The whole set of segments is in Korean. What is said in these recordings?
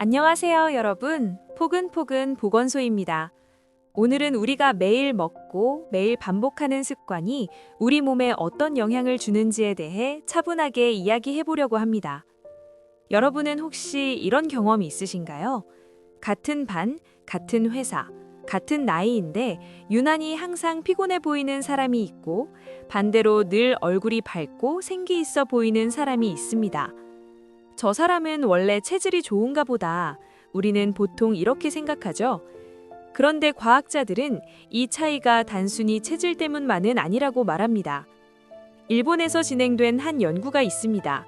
안녕하세요, 여러분. 포근포근 보건소입니다. 오늘은 우리가 매일 먹고 매일 반복하는 습관이 우리 몸에 어떤 영향을 주는지에 대해 차분하게 이야기해 보려고 합니다. 여러분은 혹시 이런 경험이 있으신가요? 같은 반, 같은 회사, 같은 나이인데 유난히 항상 피곤해 보이는 사람이 있고 반대로 늘 얼굴이 밝고 생기 있어 보이는 사람이 있습니다. 저 사람은 원래 체질이 좋은가 보다. 우리는 보통 이렇게 생각하죠. 그런데 과학자들은 이 차이가 단순히 체질 때문만은 아니라고 말합니다. 일본에서 진행된 한 연구가 있습니다.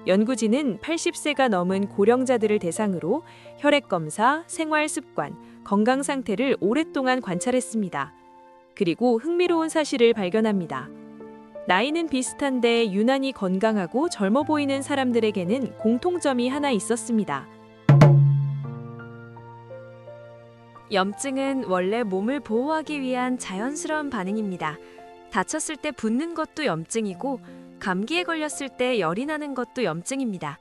연구진은 80세가 넘은 고령자들을 대상으로 혈액 검사, 생활 습관, 건강 상태를 오랫동안 관찰했습니다. 그리고 흥미로운 사실을 발견합니다. 나이는 비슷한데 유난히 건강하고 젊어 보이는 사람들에게는 공통점이 하나 있었습니다. 염증은 원래 몸을 보호하기 위한 자연스러운 반응입니다. 다쳤을 때 붓는 것도 염증이고 감기에 걸렸을 때 열이 나는 것도 염증입니다.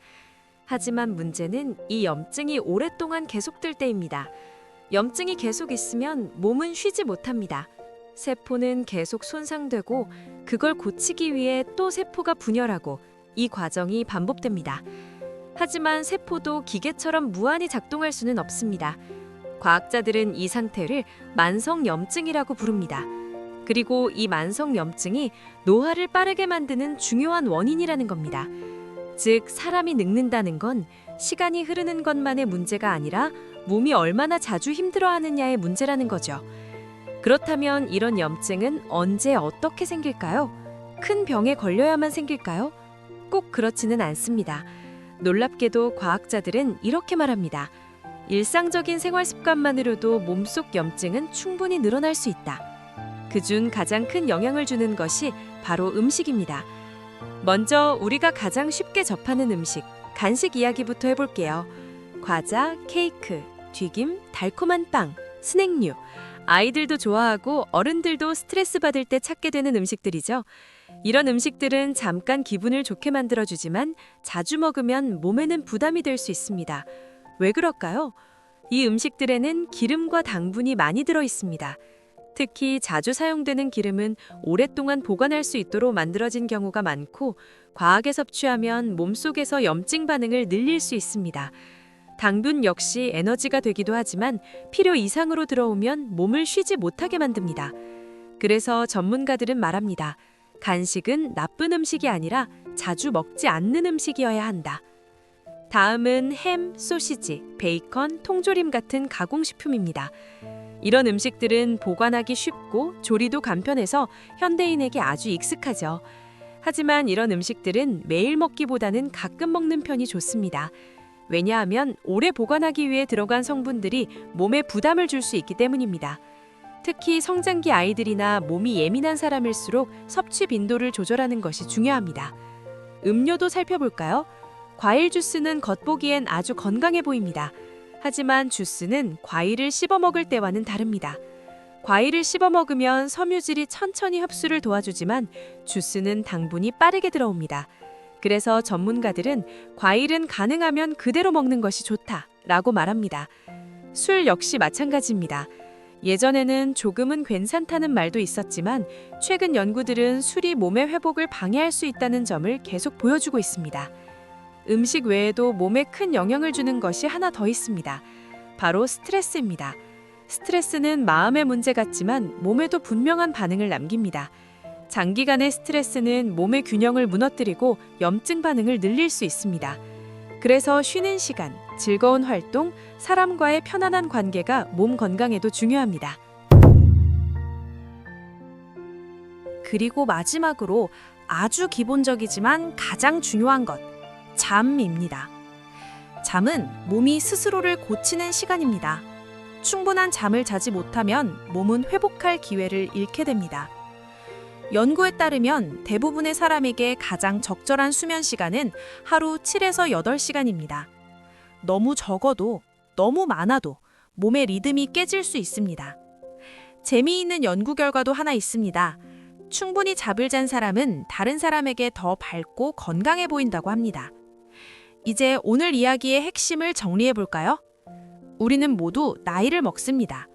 하지만 문제는 이 염증이 오랫동안 계속될 때입니다. 염증이 계속 있으면 몸은 쉬지 못합니다. 세포는 계속 손상되고 그걸 고치기 위해 또 세포가 분열하고 이 과정이 반복됩니다. 하지만 세포도 기계처럼 무한히 작동할 수는 없습니다. 과학자들은 이 상태를 만성염증이라고 부릅니다. 그리고 이 만성염증이 노화를 빠르게 만드는 중요한 원인이라는 겁니다. 즉, 사람이 늙는다는 건 시간이 흐르는 것만의 문제가 아니라 몸이 얼마나 자주 힘들어하느냐의 문제라는 거죠. 그렇다면 이런 염증은 언제 어떻게 생길까요? 큰 병에 걸려야만 생길까요? 꼭 그렇지는 않습니다. 놀랍게도 과학자들은 이렇게 말합니다. 일상적인 생활 습관만으로도 몸속 염증은 충분히 늘어날 수 있다. 그중 가장 큰 영향을 주는 것이 바로 음식입니다. 먼저 우리가 가장 쉽게 접하는 음식, 간식 이야기부터 해볼게요. 과자, 케이크, 튀김, 달콤한 빵, 스낵류. 아이들도 좋아하고 어른들도 스트레스 받을 때 찾게 되는 음식들이죠. 이런 음식들은 잠깐 기분을 좋게 만들어주지만 자주 먹으면 몸에는 부담이 될 수 있습니다. 왜 그럴까요? 이 음식들에는 기름과 당분이 많이 들어 있습니다. 특히 자주 사용되는 기름은 오랫동안 보관할 수 있도록 만들어진 경우가 많고 과하게 섭취하면 몸속에서 염증 반응을 늘릴 수 있습니다. 당분 역시 에너지가 되기도 하지만 필요 이상으로 들어오면 몸을 쉬지 못하게 만듭니다. 그래서 전문가들은 말합니다. 간식은 나쁜 음식이 아니라 자주 먹지 않는 음식이어야 한다. 다음은 햄, 소시지, 베이컨, 통조림 같은 가공식품입니다. 이런 음식들은 보관하기 쉽고 조리도 간편해서 현대인에게 아주 익숙하죠. 하지만 이런 음식들은 매일 먹기보다는 가끔 먹는 편이 좋습니다. 왜냐하면 오래 보관하기 위해 들어간 성분들이 몸에 부담을 줄 수 있기 때문입니다. 특히 성장기 아이들이나 몸이 예민한 사람일수록 섭취 빈도를 조절하는 것이 중요합니다. 음료도 살펴볼까요? 과일 주스는 겉보기엔 아주 건강해 보입니다. 하지만 주스는 과일을 씹어 먹을 때와는 다릅니다. 과일을 씹어 먹으면 섬유질이 천천히 흡수를 도와주지만 주스는 당분이 빠르게 들어옵니다. 그래서 전문가들은 과일은 가능하면 그대로 먹는 것이 좋다라고 말합니다. 술 역시 마찬가지입니다. 예전에는 조금은 괜찮다는 말도 있었지만 최근 연구들은 술이 몸의 회복을 방해할 수 있다는 점을 계속 보여주고 있습니다. 음식 외에도 몸에 큰 영향을 주는 것이 하나 더 있습니다. 바로 스트레스입니다. 스트레스는 마음의 문제 같지만 몸에도 분명한 반응을 남깁니다. 장기간의 스트레스는 몸의 균형을 무너뜨리고 염증 반응을 늘릴 수 있습니다. 그래서 쉬는 시간, 즐거운 활동, 사람과의 편안한 관계가 몸 건강에도 중요합니다. 그리고 마지막으로 아주 기본적이지만 가장 중요한 것, 잠입니다. 잠은 몸이 스스로를 고치는 시간입니다. 충분한 잠을 자지 못하면 몸은 회복할 기회를 잃게 됩니다. 연구에 따르면 대부분의 사람에게 가장 적절한 수면 시간은 하루 7에서 8시간입니다. 너무 적어도 너무 많아도 몸의 리듬이 깨질 수 있습니다. 재미있는 연구 결과도 하나 있습니다. 충분히 잠을 잔 사람은 다른 사람에게 더 밝고 건강해 보인다고 합니다. 이제 오늘 이야기의 핵심을 정리해 볼까요? 우리는 모두 나이를 먹습니다.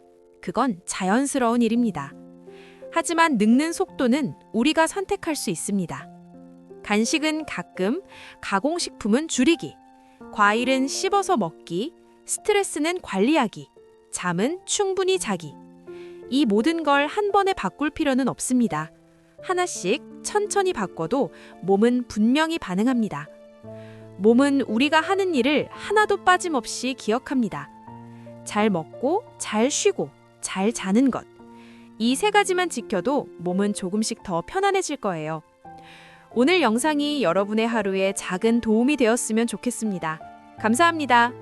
그건 자연스러운 일입니다. 하지만 늙는 속도는 우리가 선택할 수 있습니다. 간식은 가끔, 가공식품은 줄이기, 과일은 씹어서 먹기, 스트레스는 관리하기, 잠은 충분히 자기. 이 모든 걸 한 번에 바꿀 필요는 없습니다. 하나씩 천천히 바꿔도 몸은 분명히 반응합니다. 몸은 우리가 하는 일을 하나도 빠짐없이 기억합니다. 잘 먹고, 잘 쉬고, 잘 자는 것. 이 세 가지만 지켜도 몸은 조금씩 더 편안해질 거예요. 오늘 영상이 여러분의 하루에 작은 도움이 되었으면 좋겠습니다. 감사합니다.